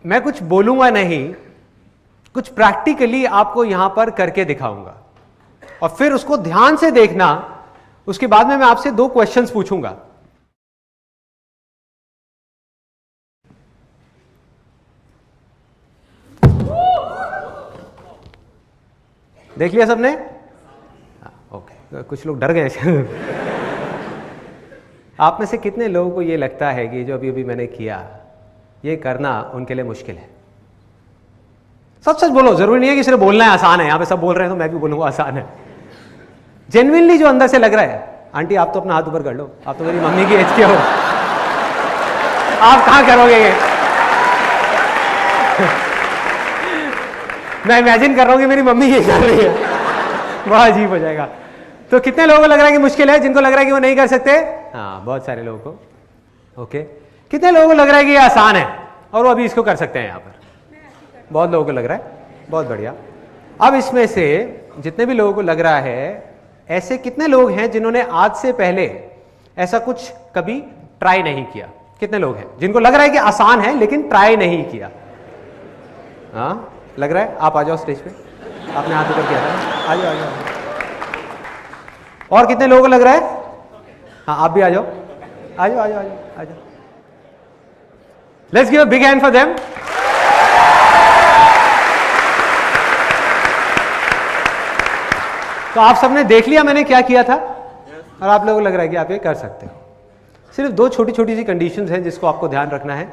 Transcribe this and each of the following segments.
मैं कुछ बोलूंगा नहीं, कुछ प्रैक्टिकली आपको यहां पर करके दिखाऊंगा और फिर उसको ध्यान से देखना। उसके बाद में मैं आपसे 2 क्वेश्चंस पूछूंगा। देख लिया सबने? ओके, कुछ लोग डर गए। आप में से कितने लोगों को यह लगता है कि जो अभी अभी मैंने किया ये करना उनके लिए मुश्किल है? सच सच बोलो, जरूरी नहीं है कि सिर्फ बोलना है आसान है। यहां पे सब बोल रहे हैं तो मैं भी बोलूंगा आसान है। जेन्युइनली जो अंदर से लग रहा है। आंटी आप तो अपना हाथ ऊपर कर लो, आप तो मेरी मम्मी की एज के हो, आप कहां करोगे ये? मैं इमेजिन कर रहा हूं कि मेरी मम्मी ये कर रही है, बहुत अजीब हो जाएगा। तो कितने लोगों को लग रहा है कि मुश्किल है? जिनको लग रहा है कि वो नहीं कर सकते? हाँ, बहुत सारे लोगों को। ओके, कितने लोगों को लग रहा है कि ये आसान है और वो अभी इसको कर सकते हैं? यहां पर बहुत लोगों को लग रहा है। बहुत बढ़िया। अब इसमें से जितने भी लोगों को लग रहा है, ऐसे कितने लोग हैं जिन्होंने आज से पहले ऐसा कुछ कभी ट्राई नहीं किया? कितने लोग हैं जिनको लग रहा है कि आसान है लेकिन ट्राई नहीं किया? हाँ, लग रहा है? आप आ जाओ स्टेज पे, आपने हाथ ऊपर किया था, आ जाओ आ जाओ। और कितने लोगों को लग रहा है? हाँ, आप भी आ जाओ, आ जाओ आ जाओ आ जाओ। Let's give a big hand for them. तो आप सबने देख लिया मैंने क्या किया था और आप लोगों को लग रहा है कि आप ये कर सकते हो। सिर्फ 2 छोटी छोटी सी कंडीशंस हैं जिसको आपको ध्यान रखना है।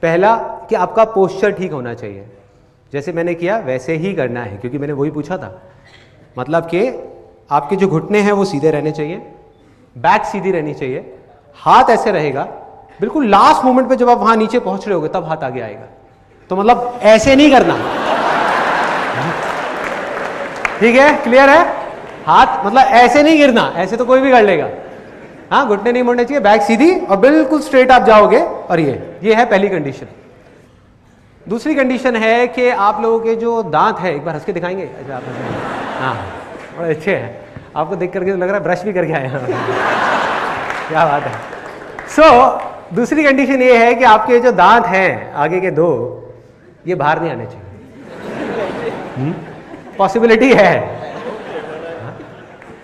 पहला कि आपका पोस्चर ठीक होना चाहिए, जैसे मैंने किया वैसे ही करना है, क्योंकि मैंने वही पूछा था। मतलब कि आपके जो घुटने हैं वो सीधे रहने चाहिए, बैक सीधी रहनी चाहिए, हाथ ऐसे रहेगा। बिल्कुल लास्ट मोमेंट पे जब आप वहां नीचे पहुंच रहे होगे तब हाथ आगे आएगा। तो मतलब ऐसे नहीं करना, ठीक है? क्लियर है? हाथ मतलब ऐसे नहीं गिरना, ऐसे तो कोई भी कर लेगा। हाँ, घुटने नहीं मोड़ने चाहिए, बैक सीधी और बिल्कुल स्ट्रेट आप जाओगे। और ये है पहली कंडीशन। दूसरी कंडीशन है कि आप लोगों के जो दांत है, एक बार हंस के दिखाएंगे? अच्छा, आप हाँ, बड़े अच्छे हैं, आपको देख करके तो लग रहा है ब्रश भी करके आए हैं। क्या बात है। सो दूसरी कंडीशन ये है कि आपके जो दांत हैं आगे के 2, ये बाहर नहीं आने चाहिए। पॉसिबिलिटी है।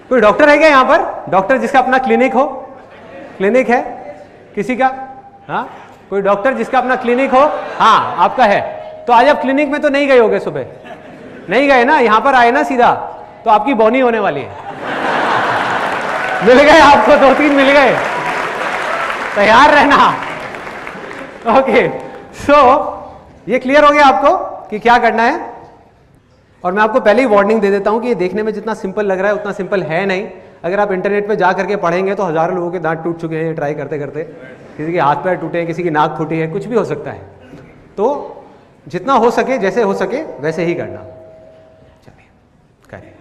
कोई डॉक्टर है क्या यहाँ पर? डॉक्टर जिसका अपना क्लिनिक हो? क्लिनिक है किसी का? हाँ, कोई डॉक्टर जिसका अपना क्लिनिक हो? हाँ, आपका है। तो आज आप क्लिनिक में तो नहीं गए होगे, सुबह नहीं गए ना, यहां पर आए ना सीधा, तो आपकी बोनी होने वाली है। मिल गए आपको, 2-3 मिल गए, तैयार रहना। ओके, सो ये क्लियर हो गया आपको कि क्या करना है। और मैं आपको पहले ही वार्निंग दे देता हूं कि ये देखने में जितना सिंपल लग रहा है उतना सिंपल है नहीं। अगर आप इंटरनेट पे जा करके पढ़ेंगे तो हजारों लोगों के दांत टूट चुके हैं ट्राई करते करते, किसी के हाथ पैर टूटे हैं, किसी की नाक फूटी है, कुछ भी हो सकता है। तो जितना हो सके, जैसे हो सके वैसे ही करना। चलिए करें।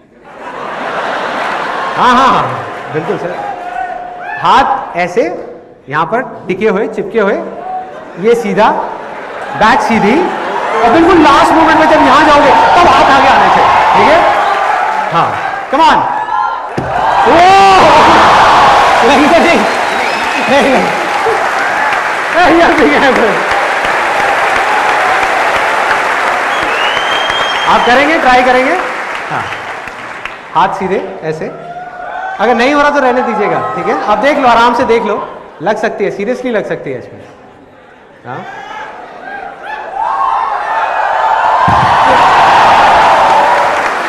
हाँ हाँ हाँ, बिल्कुल सर। हाथ ऐसे यहां पर टिके हुए, चिपके हुए, ये सीधा, बैक सीधी, और बिल्कुल लास्ट मोमेंट में जब यहां जाओगे तब हाथ आगे आने चाहिए, ठीक है? हाँ, कम ऑन। आप करेंगे, ट्राई करेंगे? हाँ, हाथ सीधे ऐसे। अगर नहीं हो रहा तो रहने दीजिएगा, ठीक है? आप देख लो, आराम से देख लो, लग सकती है, सीरियसली लग सकती है इसमें। हाँ,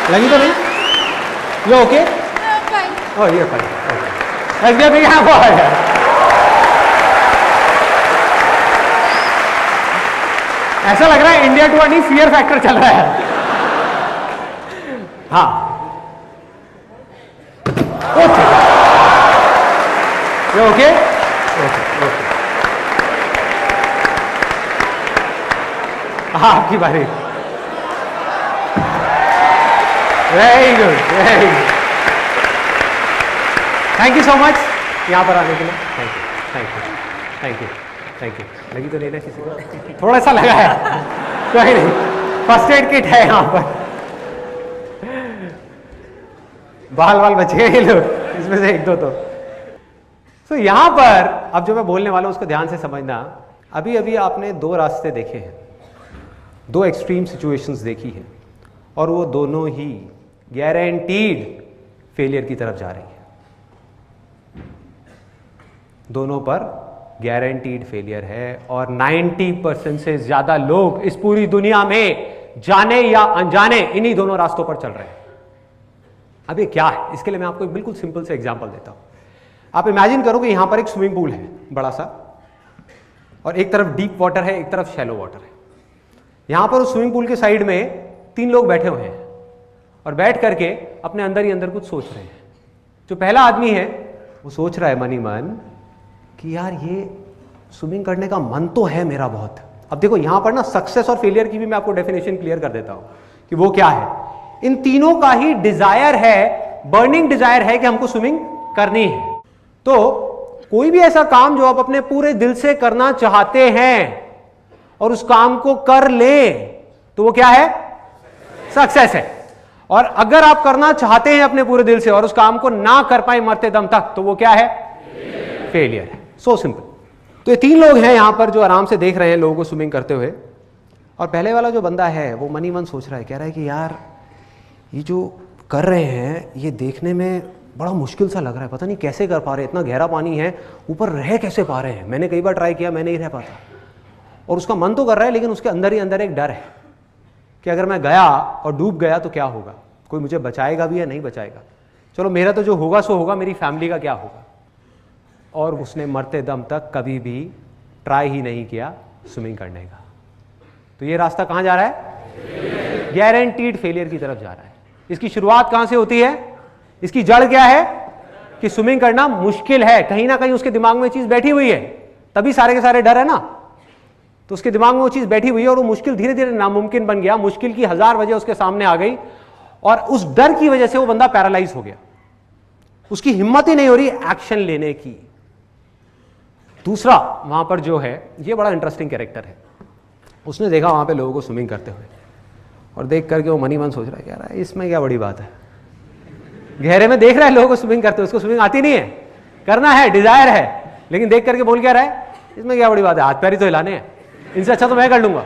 लगी तो नहीं? ये ओके? ओह, ये fine. Let's give a big hand for her. ऐसा लग रहा है इंडिया टू नहीं, फियर फैक्टर चल रहा है। हाँ, ओके, ये ओके? ओके, हाँ, आपकी बारी। Very good, very good. Thank you so much यहाँ पर आने के लिए। Thank you, thank you, thank you, thank you. लगी तो नहीं ना किसी को? थोड़ा सा लगा है, कोई नहीं, फर्स्ट एड किट है यहाँ पर। बाल बाल बच गए ये लोग, इसमें से 1-2 तो यहाँ पर अब जो मैं बोलने वाला हूँ उसको ध्यान से समझना। अभी अभी आपने 2 रास्ते देखे हैं, दो एक्सट्रीम सिचुएशंस देखी है और वो दोनों ही गारंटीड फेलियर की तरफ जा रही है। दोनों पर गारंटीड फेलियर है और 90% से ज्यादा लोग इस पूरी दुनिया में जाने या अनजाने इन्हीं दोनों रास्तों पर चल रहे हैं। अब ये क्या है, इसके लिए मैं आपको एक बिल्कुल सिंपल से एग्जांपल देता हूं। आप इमेजिन करो कि यहां पर एक स्विमिंग पूल है बड़ा सा, और एक तरफ डीप वाटर है, एक तरफ शैलो वाटर है। यहां पर उस स्विमिंग पूल के साइड में 3 लोग बैठे हुए हैं और बैठ करके अपने अंदर ही अंदर कुछ सोच रहे हैं। जो पहला आदमी है वो सोच रहा है मन ही मन कि यार ये स्विमिंग करने का मन तो है मेरा बहुत। अब देखो यहां पर ना सक्सेस और फेलियर की भी मैं आपको डेफिनेशन क्लियर कर देता हूं कि वो क्या है। इन तीनों का ही डिजायर है, बर्निंग डिजायर है कि हमको स्विमिंग करनी है। तो कोई भी ऐसा काम जो आप अपने पूरे दिल से करना चाहते हैं और उस काम को कर ले तो वो क्या है, सक्सेस है। और अगर आप करना चाहते हैं अपने पूरे दिल से और उस काम को ना कर पाए मरते दम तक तो वो क्या है, फेलियर है। So simple. तो ये 3 लोग हैं यहां पर जो आराम से देख रहे हैं लोगों को स्विमिंग करते हुए। और पहले वाला जो बंदा है वो मन ही मन सोच रहा है, कह रहा है कि यार ये जो कर रहे हैं ये देखने में बड़ा मुश्किल सा लग रहा है, पता नहीं कैसे कर पा रहे, इतना गहरा पानी है, ऊपर रह कैसे पा रहे हैं। मैंने कई बार ट्राई किया, मैं नहीं रह पाता। और उसका मन तो कर रहा है लेकिन उसके अंदर ही अंदर एक डर है कि अगर मैं गया और डूब गया तो क्या होगा, कोई मुझे बचाएगा भी या नहीं बचाएगा। चलो मेरा तो जो होगा सो होगा, मेरी फैमिली का क्या होगा। और उसने मरते दम तक कभी भी ट्राई ही नहीं किया स्विमिंग करने का। तो ये रास्ता कहां जा रहा है, गारंटीड फेलियर की तरफ जा रहा है। इसकी शुरुआत कहां से होती है, इसकी जड़ क्या है कि स्विमिंग करना मुश्किल है। कहीं ना कहीं उसके दिमाग में चीज बैठी हुई है, तभी सारे के सारे डर है ना। तो उसके दिमाग में वो चीज बैठी हुई है और वो मुश्किल धीरे धीरे नामुमकिन बन गया। मुश्किल की 1000 वजह उसके सामने आ गई और उस डर की वजह से वो बंदा पैरालाइज हो गया। उसकी हिम्मत ही नहीं हो रही एक्शन लेने की। दूसरा वहां पर जो है, ये बड़ा इंटरेस्टिंग कैरेक्टर है। उसने देखा वहां पे लोगों को स्विमिंग करते हुए और देख करके वो मन ही मन सोच रहा है, यार इसमें क्या बड़ी बात है। गहरे में देख रहा है लोगों को स्विमिंग करते हुए, उसको स्विमिंग आती नहीं है, करना है, डिजायर है, लेकिन देख करके बोल क्या रहा है, इसमें क्या बड़ी बात है, हाथ पैर ही तो हिलाने हैं, इनसे अच्छा तो मैं कर लूंगा।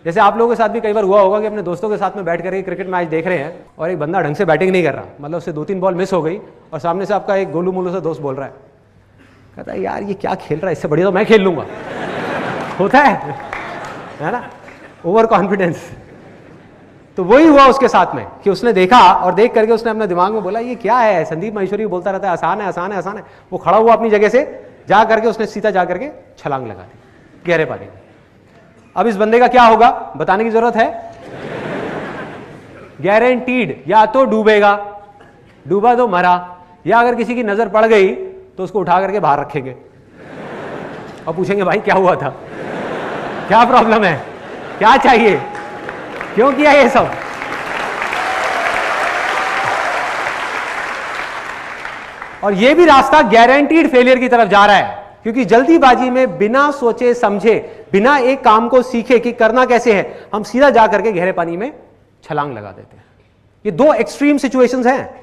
जैसे आप लोगों के साथ भी कई बार हुआ होगा कि अपने दोस्तों के साथ में बैठ करके क्रिकेट मैच देख रहे हैं और एक बंदा ढंग से बैटिंग नहीं कर रहा, मतलब उससे 2-3 बॉल मिस हो गई और सामने से आपका एक गोलू मोलू सा दोस्त बोल रहा है, कहता है यार ये क्या खेल रहा है, इससे बढ़िया तो मैं खेल लूंगा। होता है ना, ओवर कॉन्फिडेंस। तो वही हुआ उसके साथ में कि उसने देखा और देख करके उसने अपने दिमाग में बोला ये क्या है, संदीप महेश्वरी बोलता रहता है आसान है आसान है आसान है। वो खड़ा हुआ अपनी जगह से, जा करके उसने सीधा जा करके छलांग लगा दी गहरे पानी में। अब इस बंदे का क्या होगा बताने की जरूरत है, गारंटीड या तो डूबेगा, डूबा तो मरा, या अगर किसी की नजर पड़ गई तो उसको उठा करके बाहर रखेंगे और पूछेंगे भाई क्या हुआ था, क्या प्रॉब्लम है, क्या चाहिए, क्यों किया ये सब। और ये भी रास्ता गारंटीड फेलियर की तरफ जा रहा है, क्योंकि जल्दीबाजी में बिना सोचे समझे, बिना एक काम को सीखे कि करना कैसे है, हम सीधा जा करके गहरे पानी में छलांग लगा देते हैं। ये 2 एक्सट्रीम सिचुएशंस हैं।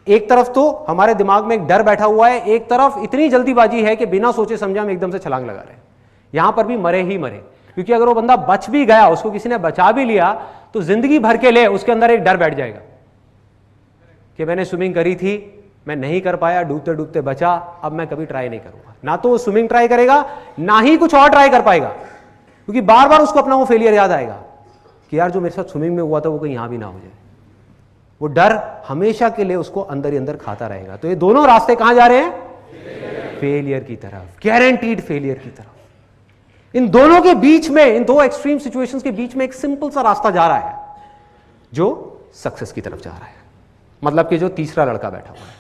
एक तरफ तो हमारे दिमाग में एक डर बैठा हुआ है, एक तरफ इतनी जल्दीबाजी है कि बिना सोचे समझे हम एकदम से छलांग लगा रहे हैं। यहां पर भी मरे ही मरे, क्योंकि अगर वो बंदा बच भी गया, उसको किसी ने बचा भी लिया, तो जिंदगी भर के लिए उसके अंदर एक डर बैठ जाएगा कि मैंने स्विमिंग करी थी, मैं नहीं कर पाया, डूबते डूबते बचा, अब मैं कभी ट्राई नहीं करूंगा। ना तो वो स्विमिंग ट्राई करेगा, ना ही कुछ और ट्राई कर पाएगा, क्योंकि बार बार उसको अपना वो फेलियर याद आएगा कि यार जो मेरे साथ स्विमिंग में हुआ था वो कहीं यहां भी ना हो जाए। वो डर हमेशा के लिए उसको अंदर ही अंदर खाता रहेगा। तो ये दोनों रास्ते कहां जा रहे हैं, फेलियर की तरफ, गारंटीड फेलियर की तरफ। इन दोनों के बीच में, इन 2 एक्सट्रीम सिचुएशंस के बीच में एक सिंपल सा रास्ता जा रहा है जो सक्सेस की तरफ जा रहा है। मतलब कि जो तीसरा लड़का बैठा हुआ है,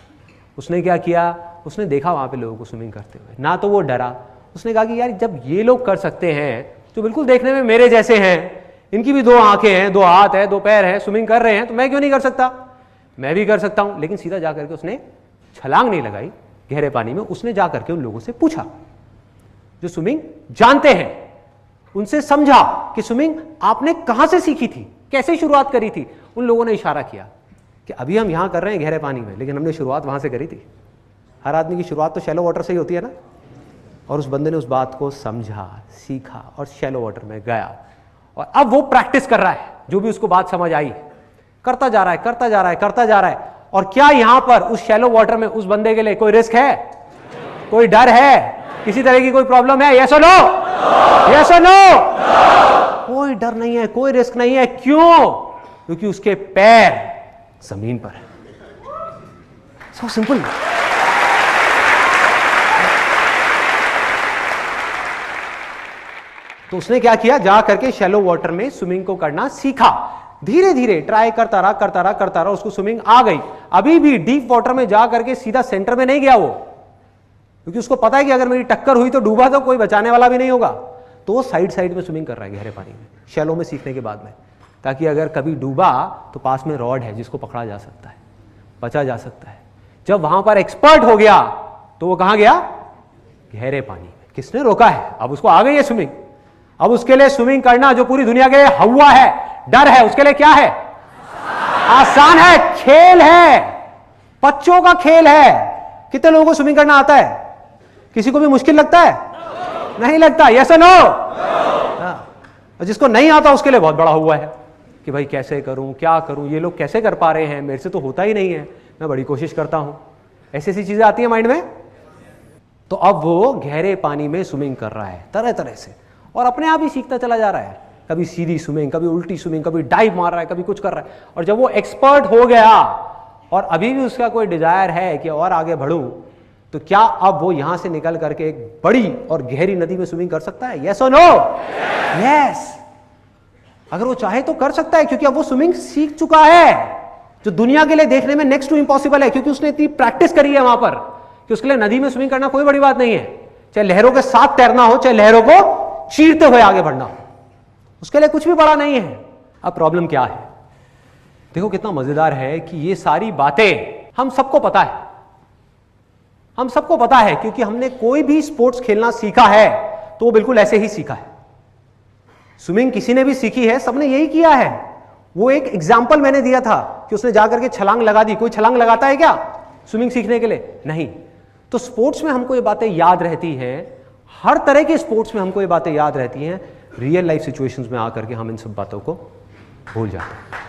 उसने क्या किया, उसने देखा वहां पे लोगों को स्विमिंग करते हुए, ना तो वो डरा, उसने कहा कि यार जब ये लोग कर सकते हैं जो बिल्कुल देखने में मेरे जैसे हैं, इनकी भी 2 आंखें हैं, 2 हाथ है, 2 पैर हैं, स्विमिंग कर रहे हैं, तो मैं क्यों नहीं कर सकता, मैं भी कर सकता हूं। लेकिन सीधा जाकर के उसने छलांग नहीं लगाई गहरे पानी में, उसने जाकर के उन लोगों से पूछा जो स्विमिंग जानते हैं, उनसे समझा कि स्विमिंग आपने कहां से सीखी थी, कैसे शुरुआत करी थी। उन लोगों ने इशारा किया कि अभी हम यहां कर रहे हैं गहरे पानी में, लेकिन हमने शुरुआत वहां से करी थी। हर आदमी की शुरुआत तो शैलो वाटर से ही होती है ना। और उस बंदे ने उस बात को समझा, सीखा और शैलो वाटर में गया और अब वो प्रैक्टिस कर रहा है, जो भी उसको बात समझ आई करता जा रहा है, करता जा रहा है, करता जा रहा है। और क्या यहां पर उस शैलो वाटर में उस बंदे के लिए कोई रिस्क है, कोई डर है, किसी तरह की कोई प्रॉब्लम है? यस और नो? यस और नो? कोई डर नहीं है, कोई रिस्क नहीं है। क्यों? क्योंकि उसके पैर जमीन पर है। So simple. तो उसने क्या किया, जा करके शैलो वाटर में स्विमिंग को करना सीखा। धीरे धीरे ट्राई करता रहा, करता रहा, करता रहा, उसको स्विमिंग आ गई। अभी भी डीप वाटर में जा करके सीधा सेंटर में नहीं गया वो, क्योंकि उसको पता है कि अगर मेरी टक्कर हुई तो डूबा तो कोई बचाने वाला भी नहीं होगा। तो वो साइड साइड में स्विमिंग कर रहा है गहरे पानी में, शैलो में सीखने के बाद में, ताकि अगर कभी डूबा तो पास में रॉड है जिसको पकड़ा जा सकता है, बचा जा सकता है। जब वहां पर एक्सपर्ट हो गया तो वो कहां गया? गहरे पानी में। किसने रोका है? अब उसको आ गई है स्विमिंग। अब उसके लिए स्विमिंग करना, जो पूरी दुनिया के लिए हवा है, डर है, उसके लिए क्या है? आसान है, खेल है, बच्चों का खेल है। कितने लोगों को स्विमिंग करना आता है? किसी को भी मुश्किल लगता है? नहीं लगता। यस और नो? और जिसको नहीं आता उसके लिए बहुत बड़ा हुआ है कि भाई कैसे करूं, क्या करूं, ये लोग कैसे कर पा रहे हैं, मेरे से तो होता ही नहीं है, मैं बड़ी कोशिश करता हूं। ऐसी ऐसी चीजें आती है माइंड में। तो अब वो गहरे पानी में स्विमिंग कर रहा है तरह तरह से, और अपने आप ही सीखता चला जा रहा है। कभी सीधी स्विमिंग, कभी उल्टी स्विमिंग, कभी डाइव मार रहा है, कभी कुछ कर रहा है। और जब वो एक्सपर्ट हो गया और अभी भी उसका कोई डिजायर है कि और आगे बढ़ूं, तो क्या अब वो यहां से निकल करके एक बड़ी और गहरी नदी में स्विमिंग कर सकता है? यस और नो? यस। अगर वो चाहे तो कर सकता है, क्योंकि अब वो स्विमिंग सीख चुका है, जो दुनिया के लिए देखने में नेक्स्ट टू इम्पॉसिबल है, क्योंकि उसने इतनी प्रैक्टिस करी है वहां पर कि उसके लिए नदी में स्विमिंग करना कोई बड़ी बात नहीं है। चाहे लहरों के साथ तैरना हो, चाहे लहरों को चीरते हुए आगे बढ़ना हो, उसके लिए कुछ भी बड़ा नहीं है। अब प्रॉब्लम क्या है? देखो कितना मजेदार है कि ये सारी बातें हम सबको पता है, हम सबको पता है, क्योंकि हमने कोई भी स्पोर्ट्स खेलना सीखा है तो वो बिल्कुल ऐसे ही सीखा है। स्विमिंग किसी ने भी सीखी है, सबने यही किया है। वो एक एग्जाम्पल मैंने दिया था कि उसने जाकर के छलांग लगा दी। कोई छलांग लगाता है क्या स्विमिंग सीखने के लिए? नहीं। तो स्पोर्ट्स में हमको ये बातें याद रहती हैं, हर तरह के स्पोर्ट्स में हमको ये बातें याद रहती हैं। रियल लाइफ सिचुएशंस में आकर के हम इन सब बातों को भूल जाते हैं।